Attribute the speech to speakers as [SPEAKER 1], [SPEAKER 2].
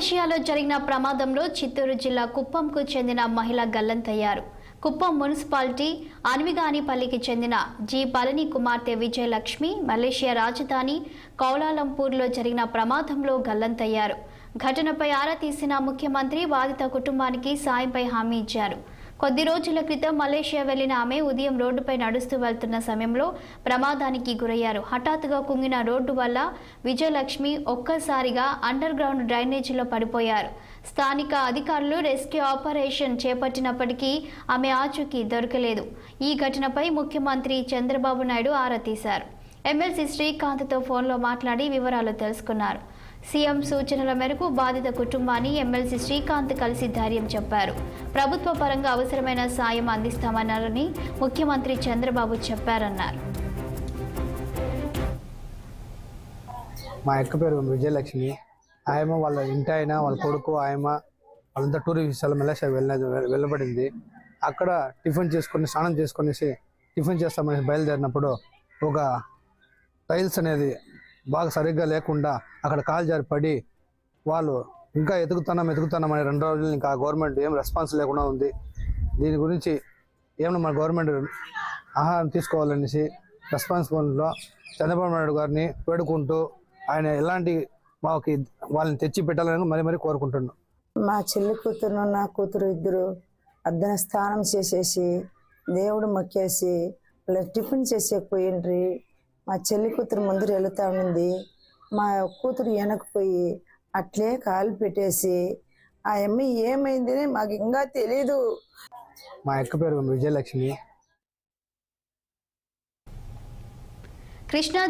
[SPEAKER 1] మలేషియాలో జరిగిన ప్రమాదంలో చిత్తూరు జిల్లా కుప్పంకు చెందిన మహిళ గల్లంతయ్యారు. కుప్పం మున్సిపాలిటీ అన్విగానిపల్లికి చెందిన జి పళని కుమార్తె విజయలక్ష్మి మలేషియా రాజధాని కౌలాలంపూర్లో జరిగిన ప్రమాదంలో గల్లంతయ్యారు. ఘటనపై ఆరా తీసిన ముఖ్యమంత్రి బాధిత కుటుంబానికి సాయంపై హామీ ఇచ్చారు. కొద్ది రోజుల క్రితం మలేషియా వెళ్లిన ఆమె ఉదయం రోడ్డుపై నడుస్తూ వెళ్తున్న సమయంలో ప్రమాదానికి గురయ్యారు. హఠాత్తుగా కుంగిన రోడ్డు వల్ల విజయలక్ష్మి ఒక్కసారిగా అండర్ గ్రౌండ్ డ్రైనేజీలో పడిపోయారు. స్థానిక అధికారులు రెస్క్యూ ఆపరేషన్ చేపట్టినప్పటికీ ఆమె ఆచూకీ దొరకలేదు. ఈ ఘటనపై ముఖ్యమంత్రి చంద్రబాబు నాయుడు ఆరా తీశారు. ఎమ్మెల్సీ శ్రీకాంత్తో ఫోన్లో మాట్లాడి వివరాలు తెలుసుకున్నారు. సీఎం సూచనల మేరకు బాధిత కుటుంబాన్ని ఎమ్మెల్సీ శ్రీకాంత్ కలిసి ధైర్యం చెప్పారు. ప్రభుత్వ పరంగా అవసరమైన సాయం అందిస్తామన్నారని ముఖ్యమంత్రి చంద్రబాబు చెప్పారన్నారు.
[SPEAKER 2] మా అక్క పేరు విజయలక్ష్మి. ఆయమ వాళ్ళ ఇంటి ఆయన వాళ్ళ కొడుకు ఆయమ వాళ్ళంతా టూరిస్ట్ మలేషియా వెళ్ళబడింది. అక్కడ టిఫిన్ చేసుకొని స్నానం చేసుకునేసి టిఫిన్ చేస్తామని బయలుదేరినప్పుడు ఒక టైల్స్ అనేది బాగా సరిగ్గా లేకుండా అక్కడ కాలు జారి పడి వాళ్ళు ఇంకా ఎతుకుతున్నామని 2 రోజులు ఇంకా గవర్నమెంట్ ఏం రెస్పాన్స్ లేకుండా ఉంది. దీని గురించి ఏమన్నా మన గవర్నమెంట్ ఆహారం తీసుకోవాలనేసి రెస్పాన్సిబుల్లో చంద్రబాబు నాయుడు గారిని వేడుకుంటూ ఆయన ఎలాంటి మాకు వాళ్ళని తెచ్చి పెట్టాలని మరీ కోరుకుంటున్నాం.
[SPEAKER 3] మా చెల్లి కూతురు నా కూతురు ఇద్దరు అద్దన స్నానం చేసేసి దేవుడు మొక్కేసి టిఫిన్ చేసేకపోయిండ్రి. మా చెల్లి కూతురు ముందు వెళుతా ఉంది. మా కూతురు వెనకపోయి అట్లే కాలు పెట్టేసి ఆ అమ్మాయి ఏమైందని మాకు ఇంకా తెలీదు.
[SPEAKER 2] మా అక్క పేరు విజయలక్ష్మి.
[SPEAKER 1] కృష్ణా